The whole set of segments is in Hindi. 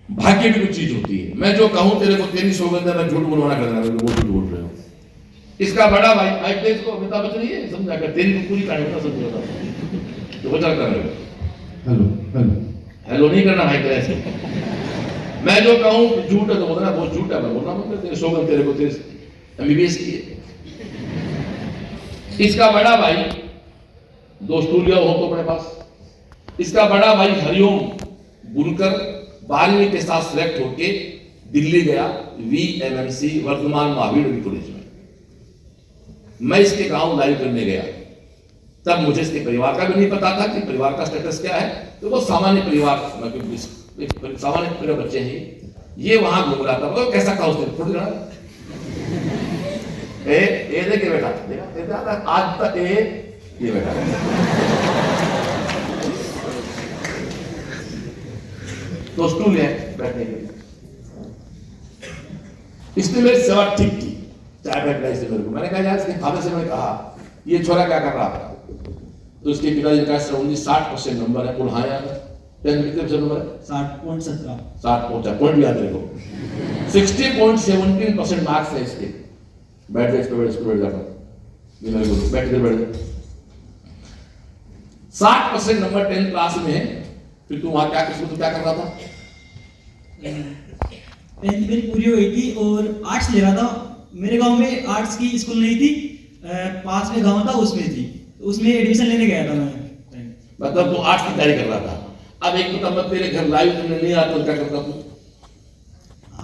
भाग्य भी कुछ चीज होती है। मैं जो कहूं तेरे को तेरी सौगंध है, मैं झूठ बोलवाना कर रहा हूं, वो झूठ बोल रहे हो। इसका बड़ा भाई माइक दे इसको, अमिताभ बच्चन नहीं है, समझा कर तेरी पूरी कहानी बता समझा तो बचा कर रहे हो। हेलो हेलो हेलो नहीं करना भाई तेरे से। मैं जो कहूं झूठ है तो बोलना बहुत झूठ है, मैं बोलना मतलब तेरे सौगंध तेरे को तेरे एमबीबीएस की है। इसका बड़ा भाई दोस्तूलिया हो तो अपने पास, इसका बड़ा भाई हरिओम बुनकर 12वीं के साथ सिलेक्ट होके दिल्ली गया VMMC वर्धमान महावीर कॉलेज में। मैं इसके गांव लाइव करने गया, तब मुझे इसके परिवार का भी नहीं पता था कि परिवार का स्टेटस क्या है। तो वो सामान्य परिवार, सामान्य परिवार बच्चे हैं, ये वहां घूम रहा था। वो कैसा था उस दिन फुट गया ए देखे बेटा, देखा आज तक ये बेटा तो स्टूल है बैठने के लिए। इसने मेरी सेवा ठीक की, चाय बैठना इससे मेरे को। मैंने कहा यार, इसके फादर से मैंने कहा ये छोरा क्या कर रहा था, तो इसके पिताजी का 60% नंबर है। बोल हाँ यार, कितने नंबर है? 60.17 60 पॉइंट याद रखो। 60.17% मार्क्स है इसके। बैठ जा, इस पे बैठ जाता ये मेरे को बैठ जा। 60% नंबर 10th क्लास में है। फिर तू वहां क्या कर रहा था? 10th मेरी पूरी हो गई थी और आर्ट्स ले रहा था। मेरे गांव में आर्ट्स की स्कूल नहीं थी, पास में गांव था उसमें थी, तो उसमें एडमिशन लेने गया था मैं। मतलब तू आर्ट्स की तैयारी कर रहा था। अब एक तो तब तेरे घर लाइव तुमने नहीं आता तो क्या करता तू?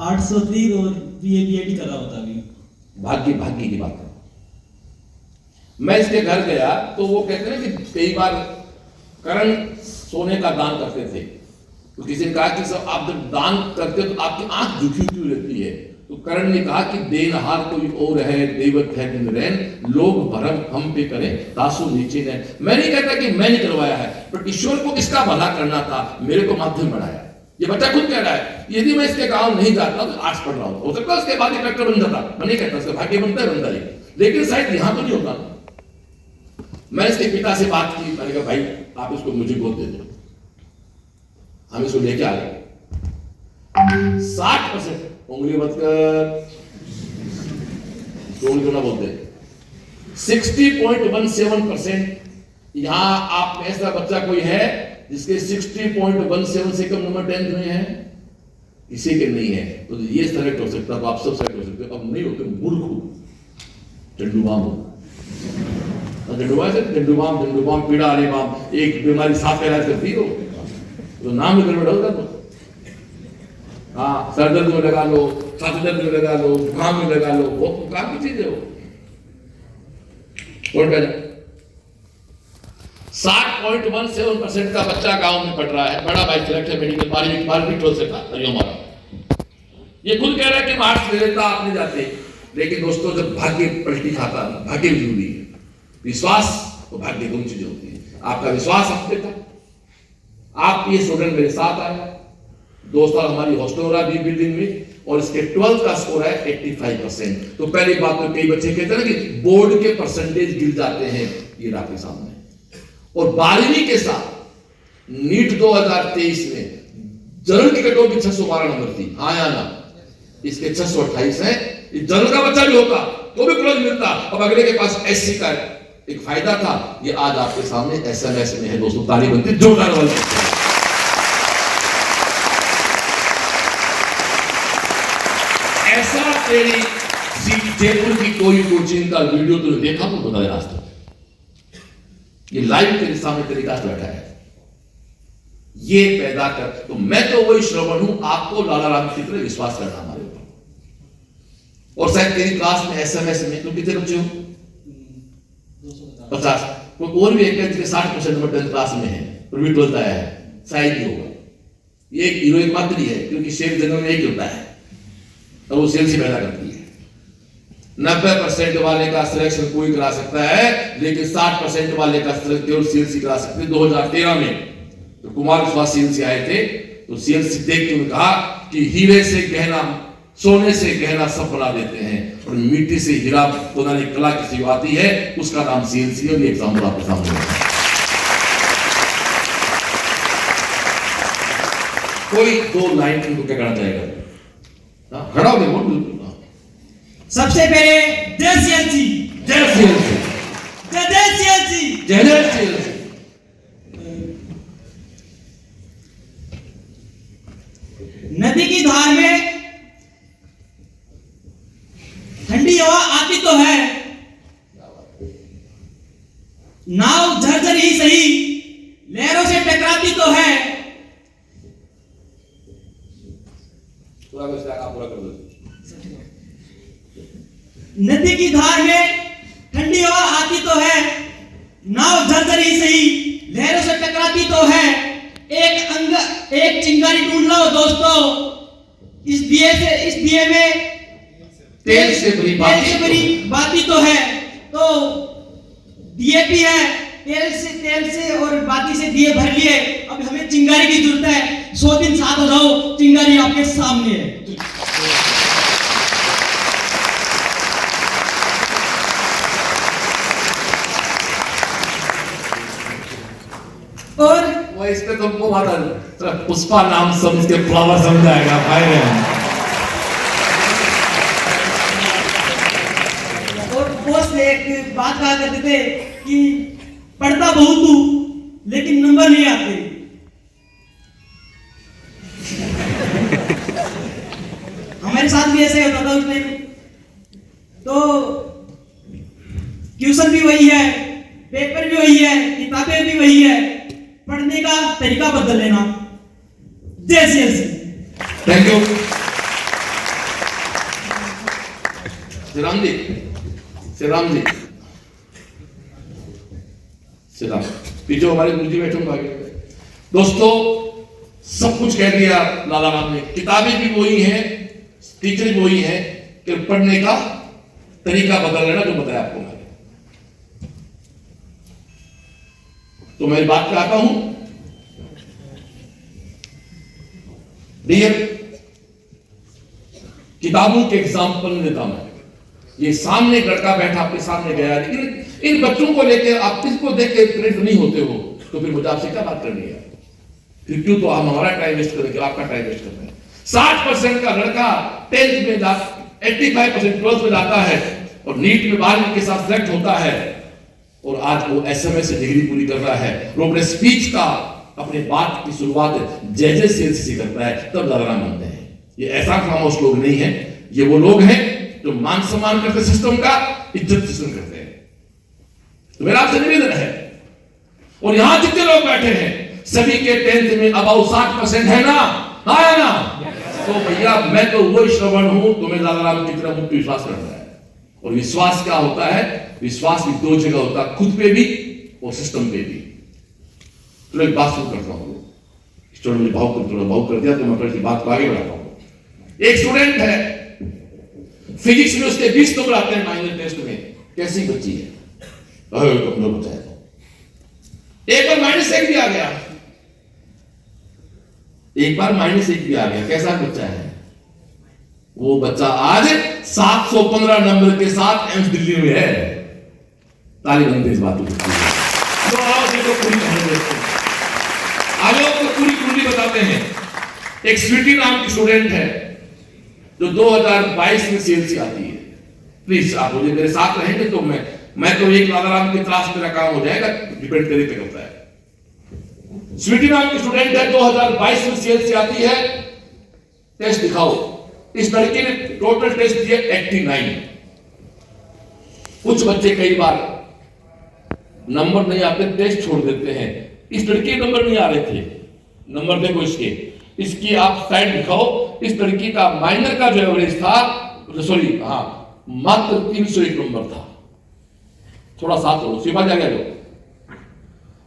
आर्ट्स होती और BA कर रहा होता अभी। भाग्य की बात है। मैं इसके घर गया तो वो कहते हैं कि कई बार करण सोने का दान करते थे, तो किसी ने कहा कि सब आप जब दान करते तो आपकी आंख झुकी क्यों रहती है? तो करण ने कहा कि देनहार कोई और है, देवत है दिन रैन, लोग भरम हम पे करें, दासो नीचे ने। मैं नहीं कहता कि मैंने करवाया है, पर ईश्वर को इसका भला करना था, मेरे को माध्यम बनाया। ये बच्चा खुद कह रहा है, यदि मैं इसके गांव नहीं जाता तो आर्ट्स पढ़ रहा होता, हो सकता है उसके बाद डॉक्टर बन जाता। मैं नहीं कहता उसका भाग्य बनता है, बनता ही, लेकिन शायद यहां तो नहीं होता। मैं इसके पिता से बात की, मैंने कहा भाई आप इसको मुझे गोद दे दो। हम इसको लेके आ गए। 60% उंगली मत कर, तो ना बोलते 60.17%। यहां आप में ऐसा बच्चा कोई है जिसके 60.17 से कम नंबर 10th में है? किसी के नहीं है। तो ये सेलेक्ट हो सकता, तो आप सब सेलेक्ट हो सकते। अब नहीं होते मूर्ख हो, डंडूबाम हो। डंडूबाम पीड़ा अरे बाम, एक बीमारी साफ का इलाज करती हो तो नाम भी गड़बड़ होगा। तो हाँ, सर दर्द में लगा लो, छाती दर्द में लगा लो, जुकाम में लगा लो, वो काम की चीज है वो। 60.17% का बच्चा गांव में पढ़ रहा है। बड़ा भाई सिलेक्ट है मेडिकल, 12वीं 12th से था हमारा। ये खुद कह रहा है कि मार्क्स ले लेता, आप नहीं जाते। लेकिन दोस्तों, जब भाग्य पलटी खाता, भाग्य भी जरूरी है। विश्वास और भाग्य दोनों चीजें होती है। आपका विश्वास आप पे था, आप ये स्टूडेंट मेरे साथ आया, 2 साल हमारी हॉस्टल हो रहा है बिल्डिंग में, और इसके 12th का स्कोर है 85%। तो पहली बात तो कई बच्चे कहते हैं ना कि बोर्ड के परसेंटेज गिर जाते हैं, ये आपके सामने। और 12वीं के साथ नीट 2023 में जनरल की कटौती 612 नंबर थी, हाँ या ना? इसके 628 है। जनरल का बच्चा भी होता तो भी क्लोज मिलता। अब अगले के पास SC का एक फायदा था, ये आज आपके सामने SMS में है। दोस्तों ताली बनती जोरदार वाली। ऐसा तेरी जयपुर की कोई कोचिंग का वीडियो तूने देखा तो बता दे आज तक। ये लाइव तेरे सामने तरीका से बैठा है, ये पैदा कर। तो मैं तो वही श्रवण हूं, आपको लाला राम की तरह विश्वास करना हमारे ऊपर। और शायद तेरी क्लास में SMS में तुम कितने बच्चे हो? 50। कोई और भी एक 60% नंबर 10th क्लास में है, और भी 12th आया है, शायद ही होगा। ये एक हीरोइक मात्र ही है, क्योंकि शेर जन्म में एक होता है और वो सेल से पैदा करती है। 90% वाले का सिलेक्शन कोई करा सकता है, लेकिन 60% वाले का सिलेक्शन केवल CLC करा सकते हैं। 2013 में तो कुमार विश्वास CLC आए थे, तो CLC देख के उन्होंने कहा कि हीरे से गहना, सोने से गहना सब बना देते हैं, और मिट्टी से हीरा बनाने की कला किसी को आती है, उसका नाम CLC है। ये एग्जाम्पल आपके सामने है। कोई दो लाइन उनको क्या कहना चाहेगा? खड़ा हो गए बोल। सबसे पहले जय सीएलसी, जय सीएलसी, जय जय सीएलसी, जय जय सीएलसी। नदी की धार में ठंडी हवा आती तो है, नाव झरझर ही सही लहरों से टकराती तो है। पूरा कर दो। नदी की धार में ठंडी हवा आती तो है, नाव झरझर ही सही लहरों से टकराती तो है। एक चिंगारी ढूंढ लो दोस्तों, इस दिए में तेल से भरी बाती तो है। तो डीएपी है, तेल से और बाती से दिए भर लिए, अब हमें चिंगारी की जरूरत है। 100 दिन साथ हो जाओ, चिंगारी आपके सामने है। और वो इस पे तुमको पुष्पा नाम समझ के फ्लावर समझाएगा भाई बहन। और बोस ने एक बात कहा करते थे कि पढ़ता बहुत हूं लेकिन नंबर नहीं आते। हमारे साथ भी ऐसे होता था उस टाइम। तो ट्यूशन भी वही है, पेपर भी वही है, किताबें भी वही है, पढ़ने का तरीका बदल लेना। जय CLC. Thank you Shriram ji, Shriram ji, Shriram पीछे हमारे गुरुजी बैठे होंगे। दोस्तों सब कुछ कह दिया लाला राम ने, किताबें भी वही हैं, टीचर भी वही है, कि पढ़ने का तरीका बदल लेना जो बताया आपको मैंने। तो मैं बात पे आता हूं। डियर, किताबों के एग्जाम्पल देता मैं। ये सामने लड़का बैठा आपके सामने गया, लेकिन इन बच्चों को लेकर आप किसको देख के प्रेरित नहीं होते हो, तो फिर मुझे आपसे क्या बात करनी है? फिर क्यों तो हम हमारा टाइम वेस्ट करेंगे, आपका टाइम वेस्ट कर रहे हैं। 60% का लड़का 10th में 85% 12th में जाता है और नीट में 12वीं के साथ सेलेक्ट होता है, और आज वो एसएमएस से डिग्री पूरी कर रहा है। वो अपने स्पीच का, अपने बात की शुरुआत जय जय सीएलसी से करता है, तब लाला मानते हैं। ये ऐसा खामोश लोग नहीं है, ये वो लोग हैं जो मान सम्मान करते सिस्टम का, इज्जत सिस्टम करते हैं। तो मेरा आपसे निवेदन है, और यहां जितने लोग बैठे हैं सभी के 10th में अबाउट 60% है ना? हाँ ना? तो भैया मैं तो वो श्रवण हूं, तुम्हें लाला राम की तरह मुझ विश्वास करना है। और विश्वास क्या होता है? विश्वास भी 2 जगह होता है, खुद पे भी और सिस्टम पे भी। तो एक बात शुरू करता हूं, स्टूडेंट मुझे भाव कर दिया, तो मैं अपनी बात को आगे बढ़ाता हूं। एक स्टूडेंट है, फिजिक्स में उसके 20 नंबर आते हैं माइनर टेस्ट में, कैसी बच्ची है? बच्चा है। एक बार -1 भी आ गया, एक बार -1 भी आ गया, कैसा बच्चा है? वो बच्चा आज 715 नंबर के साथ एम्स दिल्ली में है। ताली बनते इस बात को। तो आओ देखो पूरी कहानी देखते हैं। आज आपको पूरी कुंडली बताते हैं। एक स्वीटी नाम की स्टूडेंट है जो 2022 में सीएलसी आती है। प्लीज आप मुझे मेरे साथ रहेंगे तो मैं तो एक लाला राम की क्लास मेरा काम हो जाएगा, डिपेंड करते करता है। स्वीटी नाम की स्टूडेंट है, 2022 में सीएलसी आती है। टेस्ट दिखाओ। इस लड़के ने टोटल टेस्ट दिया 89। कुछ बच्चे कई बार नंबर नहीं आते, टेस्ट छोड़ देते हैं। इस लड़के के नंबर नहीं आ रहे थे। नंबर देखो इसकी आप साइड दिखाओ। इस लड़की का माइनर का जो एवरेज था, सॉरी हाँ, मात्र 301 नंबर था। थोड़ा साथ हो, सिपा जा गया।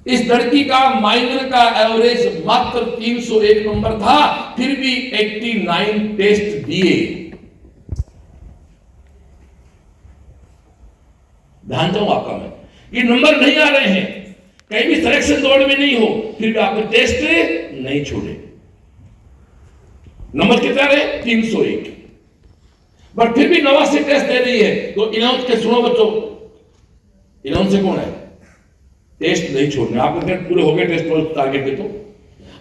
इस लड़की का माइनर का एवरेज मात्र 301 नंबर था, फिर भी 89 टेस्ट दिए। ध्यान दूं आपका मैं, ये नंबर नहीं आ रहे हैं, कहीं भी सिलेक्शन दौड़ में नहीं हो, फिर भी आपने टेस्ट नहीं छोड़े। नंबर कितना रहे? 301। बट फिर भी 9 से टेस्ट दे रही है। तो 11 के सुनो बच्चों, 11 से कौन है? टेस्ट नहीं छोड़ने। आपके पूरे हो गए टेस्ट टारगेट पे। तो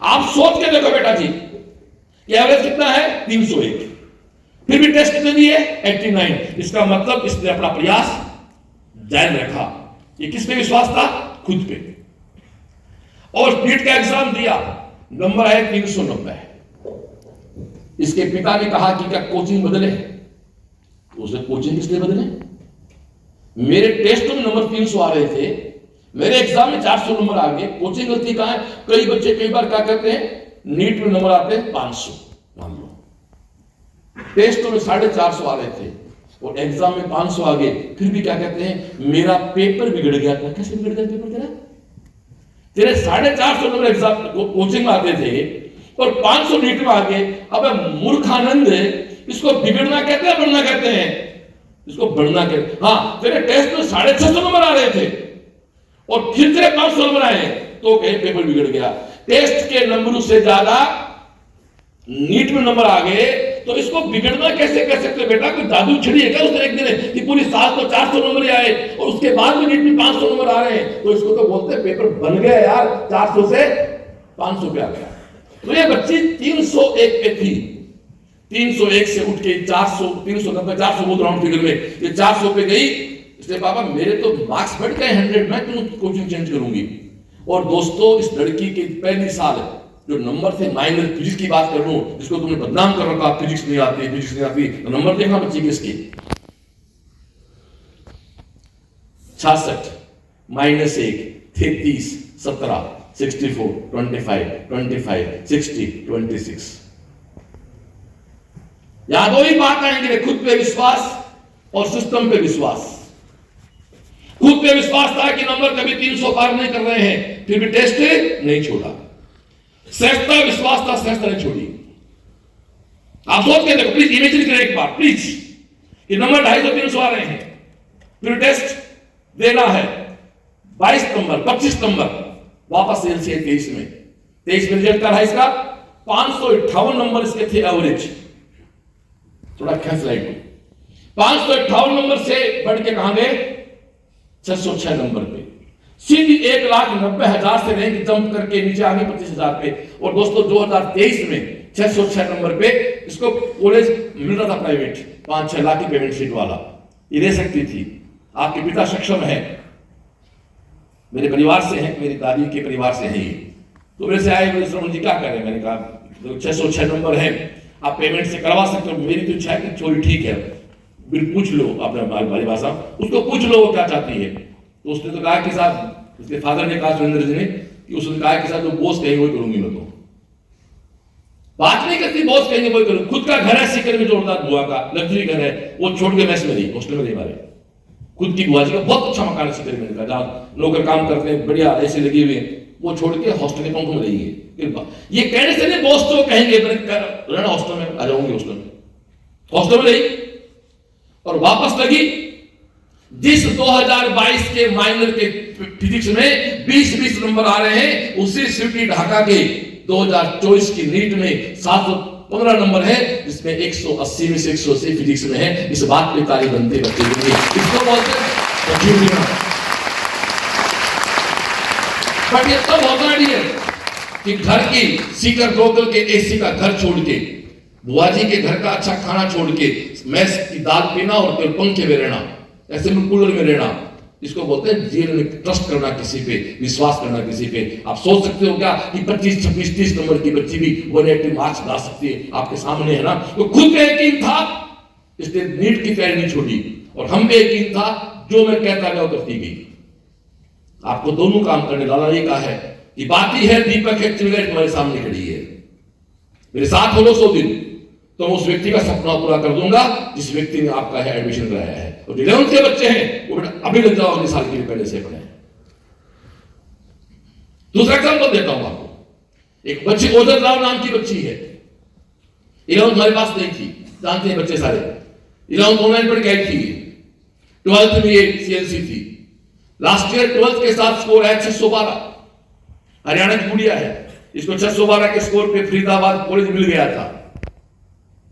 आप सोच के देखो बेटा जी, कि एवरेज कितना है 301, फिर भी टेस्ट कितने दिए 89। इसका मतलब इसने अपना प्रयास जारी रखा। ये किस पे विश्वास था? खुद पे। और नीट का एग्जाम दिया, नंबर है 390। इसके पिता ने कहा कि क्या कोचिंग बदले? तो उसने कोचिंग किस लिए बदले? मेरे टेस्ट में नंबर 300 आ रहे थे, मेरे एग्जाम में 400 नंबर आ गए, कोचिंग गलती कहां है? कई बच्चे कई बार क्या करते हैं, नीट में नंबर आते हैं 500, मान लो टेस्ट में 450 आ रहे थे और एग्जाम में 500 आ गए, फिर भी क्या कहते हैं, मेरा पेपर बिगड़ गया था। कैसे बिगड़ गया पेपर तेरा? तेरे 450 नंबर एग्जाम कोचिंग में आते थे और 500 नीट में आ गए। अब मूर्खानंद, इसको बिगड़ना कहते हैं बढ़ना कहते हैं? इसको बढ़ना कहते हैं। हाँ, तेरे टेस्ट में 650 नंबर आ रहे थे और फिर तेरे 500 नंबर आए तो कहे पेपर बिगड़ गया। टेस्ट के नंबरों से ज्यादा नीट में नंबर आ गए तो इसको बिगड़ना कैसे कह सकते? बेटा कोई जादू छिड़ी है क्या उसने एक दिन कि पूरी साल तो 400 नंबर ही आए और उसके बाद में नीट में 500 नंबर आ रहे हैं? तो इसको तो बोलते हैं पेपर बन गया यार, 400 से 500 पे आ गया। तो ये बच्ची 301 पे थी, 301 से उठ के 400, 390, 400 बोल रहा हूं फिगर में, ये 400 पे गई। इसलिए पापा मेरे तो मार्क्स बढ़ गए 100, मैं क्यों कोचिंग चेंज करूंगी? और दोस्तों, इस लड़की के पहली साल जो नंबर थे, माइनर फिजिक्स की बात कर लूं, जिसको तुमने बदनाम कर रखा, फिजिक्स नहीं आती, फिजिक्स नहीं आती, तो नंबर देखना बच्ची के इसके 66, -1, 33, 17, 64, 25, 25, 60, 26। यहां दो ही बात आएंगे, खुद पे विश्वास और सिस्टम पे विश्वास। खुद पे विश्वास था कि नंबर कभी 300 पार नहीं कर रहे हैं, फिर भी टेस्ट नहीं छोड़ा। सहजता विश्वास था, सहजता नहीं छोड़ी। आप सोच के देखो, प्लीज इमेजिन करें एक बार प्लीज, कि नंबर 250-300 आ रहे हैं, फिर टेस्ट देना है 22 नंबर, 25 नंबर, वापस एलसीए 23 में, 23 में रिजल्ट का इसका 558 नंबर इसके थे एवरेज। थोड़ा खेल स्लाइड को, 558 नंबर से बढ़ के कहां गए 606 नंबर पे, सीधी 1,90,000 से रैंक जंप करके नीचे आ गए 25,000 पे। और दोस्तों 2023 में 606 नंबर पे इसको कॉलेज मिल रहा था प्राइवेट, 5-6 लाख की पेमेंट शीट वाला, ये ले सकती थी। आपके पिता सक्षम है, मेरे परिवार से हैं, मेरी दादी के परिवार से हैं ये, तो मेरे से आए, मेरे श्रवण जी क्या करें? मैंने कहा 606 नंबर है, आप पेमेंट से करवा सकते हो। मेरी तो इच्छा है कि चोरी ठीक है, बिल पूछ लो अपने भाई भाषा, उसको पूछ लो वो क्या चाहती है। तो उसने तो कहा कि साहब, उसके फादर ने कहा सुरेंद्र जी ने, कि उसने कहा कि साहब जो बॉस कहेंगे वही करूंगी मैं। तो बात नहीं करती, बॉस कहेंगे वही करूंगी। खुद का घर है सीकर में, जोरदार बुआ का लग्जरी घर है, वो छोड़ के मेस में रही, हॉस्टल में रही। हमारे खुद की बुआ जी का बहुत अच्छा मकान है सीकर में, जहाँ नौकर काम करते हैं, बढ़िया ऐसे लगे हुए, वो छोड़ के हॉस्टल के पंखों में रही है। ये कहने से नहीं, बॉस तो कहेंगे रहना हॉस्टल में, आ जाऊंगी हॉस्टल में। हॉस्टल में रही और वापस लगी। जिस 2022 के माइनर के फिजिक्स में 20-20 नंबर आ रहे हैं, उसी सिटी ढाका के 2024 की नीट में 715 नंबर है, जिसमें 180 में से 180 फिजिक्स में है। इस बात पे तारीफ बनते बच्चे के लिए, इसको बोलते हैं। बट ये तब होता नहीं है कि घर की सीकर लोकल के एसी का घर छोड़ के, बुआ जी के घर का अच्छा खाना छोड़ के, मैस की दाल पीना और फिर पंखे में रहना, ऐसे में कूलर में रहना, इसको बोलते हैं जीवन में ट्रस्ट करना, किसी पे विश्वास करना किसी पे। आप सोच सकते हो क्या कि 25, 26, 30 नंबर की बच्ची भी 180 मार्क्स ला सकती है? आपके सामने है ना। तो खुद पे यकीन था, इसलिए नीट की तैयारी नहीं छोड़ी, और हम पे यकीन था, जो मैं कहता गया वो करती गई। आपको दोनों काम करने वाला ये कहा है कि बाती है दीपक है चिंगारी तुम्हारे सामने खड़ी है, मेरे साथ हो 100 दिन, तो उस व्यक्ति का सपना पूरा कर दूंगा जिस व्यक्ति ने आपका है एडमिशन कराया है। और 11th के बच्चे हैं वो बेटा अभी लग जाओ, अगले साल के लिए पहले से पढ़े। दूसरा एग्जाम्पल देता हूं आपको। एक बच्ची ओजर राव नाम की बच्ची है, 11th हमारे पास नहीं थी, जानते हैं बच्चे सारे, 11th ऑनलाइन पढ़ के आई थी, 12th में ये सीएनसी थी। लास्ट ईयर 12th के साथ स्कोर है 612, हरियाणा की गुड़िया है, इसको 612 के स्कोर पे फरीदाबाद कॉलेज मिल गया था।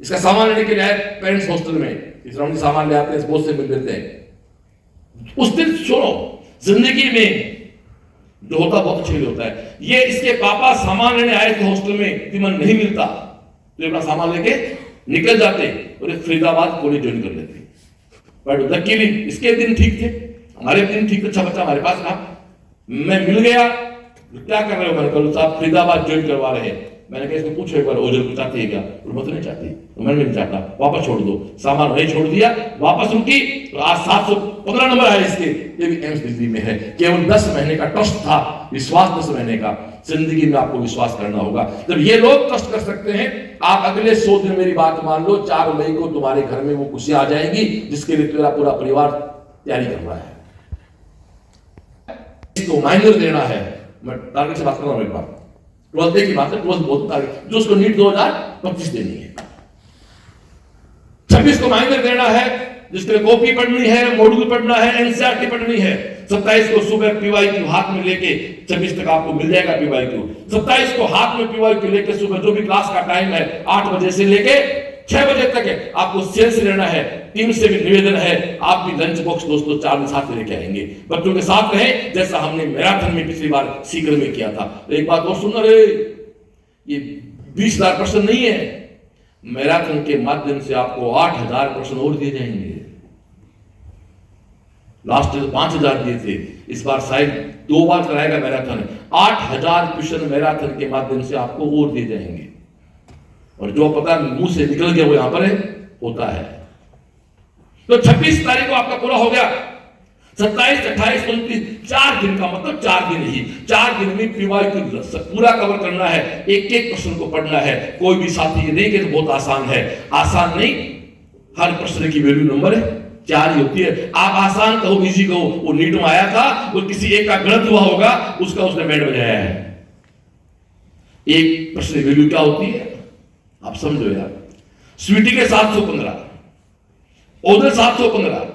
इसका सामान लेने के लिए आए पेरेंट्स हॉस्टल में, इस राउंड सामान ले आते हैं, बोझ से मिल देते हैं। उस दिन छोड़ो, जिंदगी में जो होता बहुत अच्छे होता है। ये इसके पापा सामान लेने आए थे हॉस्टल में, तिमन नहीं मिलता, तो अपना सामान लेके निकल जाते और एक फरीदाबाद कॉलेज ज्वाइन कर लेते। बट लकीली इसके दिन ठीक थे, हमारे दिन ठीक थे। अच्छा बच्चा हमारे पास था, मैं मिल गया, क्या कर रहे हो? मैंने कहा साहब फरीदाबाद ज्वाइन करवा रहे हैं। मैंने कहा इसको पूछो एक बार ओजल को चाहती है क्या? वो तो नहीं चाहती। तो मैंने नहीं चाहता, वापस छोड़ दो। सामान वही छोड़ दिया, वापस रुकी। तो आज 715 नंबर है इसके, ये भी एम्स दिल्ली में है। केवल 10 महीने का ट्रस्ट था, विश्वास 10 महीने का। जिंदगी में आपको विश्वास करना होगा। जब ये लोग ट्रस्ट कर सकते हैं, आप अगले 100 दिन मेरी बात मान लो, 4 मई को तुम्हारे घर में वो खुशियां आ जाएंगी जिसके लिए तेरा पूरा परिवार तैयारी कर रहा है। इसको माइनर देना है। मैं टारगेट से बात कर रहा हूं एक बार, 12th की बात है। 12th बहुत टारगेट जो उसको नीट 2025 देनी है। 26 को माइनर देना है, जिसके लिए कॉपी पढ़नी है, मॉड्यूल पढ़ना है, एनसीईआरटी पढ़नी है। 27 को सुबह पीवाईक्यू हाथ में लेके 26 तक आपको मिल जाएगा पीवाईक्यू। 27 को हाथ में पीवाईक्यू लेके सुबह जो भी क्लास का टाइम है 8 बजे से लेके 6 बजे तक है, आपको सेंस लेना है। टीम से भी निवेदन है, आप भी लंच बॉक्स दोस्तों 4 दिन साथ में लेके आएंगे, बच्चों के साथ रहे, जैसा हमने मैराथन में पिछली बार सीकर में किया था। तो एक बात और सुन रहे, ये 20,000 प्रश्न नहीं है, मैराथन के माध्यम से आपको 8,000 प्रश्न और दिए जाएंगे। लास्ट ईयर 5,000 दिए थे, इस बार शायद 2 बार कराएगा मैराथन। 8,000 क्वेश्चन मैराथन के माध्यम से आपको और दिए जाएंगे। और जो पता मुंह से निकल गया वो यहां पर है, होता है। तो 26 तारीख को आपका पूरा हो गया। 27, 28, 29 4 दिन का मतलब 4 दिन ही, 4 दिन में पीवाईक्यू पूरा कवर करना है। एक एक प्रश्न को पढ़ना है। कोई भी साथी ये नहीं कि तो बहुत आसान है, आसान नहीं। हर प्रश्न की वैल्यू नंबर है 4 ही होती है। आप आसान कहो, इजी कहो, वो नीट में आया था, वो किसी एक का गलत हुआ होगा, उसका उसने बैंड बजाया है। एक प्रश्न की वैल्यू क्या होती है आप समझो यार। स्वीटी के 715, ओजल 715,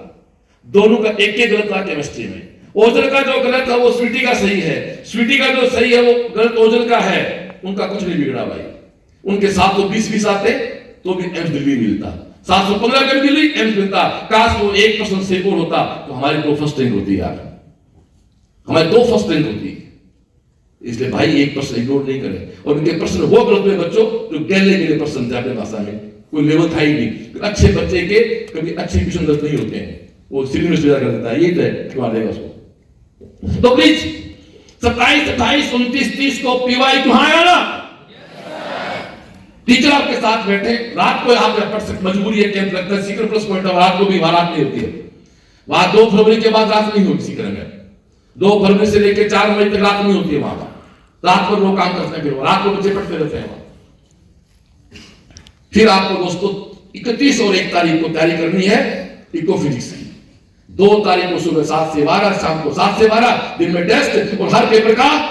दोनों का एक एक गलत था केमिस्ट्री में। ओजल का जो गलत है वो स्वीटी का सही है, स्वीटी का जो सही है वो गलत ओजल का है। उनका कुछ नहीं बिगड़ा भाई। उनके 720 आते तो भी एम्स दिल्ली मिलता, 715 का भी दिल्ली एम्स मिलता। काश वो एक प्रश्न से और होता तो हमारी 2 फर्स्ट रैंक होती यार, हमारी 2 फर्स्ट रैंक होती। इसलिए भाई एक प्रश्न इग्नोर नहीं करें। और उनके प्रश्न वो गलत हुए बच्चों जो गैले के प्रश्न थे अपने भाषा में, कोई लेवल था ही नहीं। अच्छे बच्चे के कभी अच्छे क्वेश्चन गलत नहीं होते हैं, वो सिलेबस पैदा कर देता है, ये तो देगा उसको। तो प्लीज 27, 28, 29, 30 को पीवाईक्यू आया ना, टीचर आपके साथ बैठे। रात को आप पढ़ सकते, मजबूरी है, कैंप लगता है, सीकर प्लस पॉइंट रात को भी रात नहीं होती है वहां। 2 फरवरी के बाद रात नहीं होगी सीकर में। 2 फरवरी से लेकर 4 मई तक रात नहीं होती है वहां। रात को लोग काम करते हैं, फिर रात को बच्चे पढ़ते रहते हैं। फिर आपको दोस्तों 31 और 1 तारीख को तैयारी करनी है इको फिजिक्स की। 2 तारीख को सुबह 7 से 12, शाम को 7 से 12, दिन में टेस्ट और हर पेपर का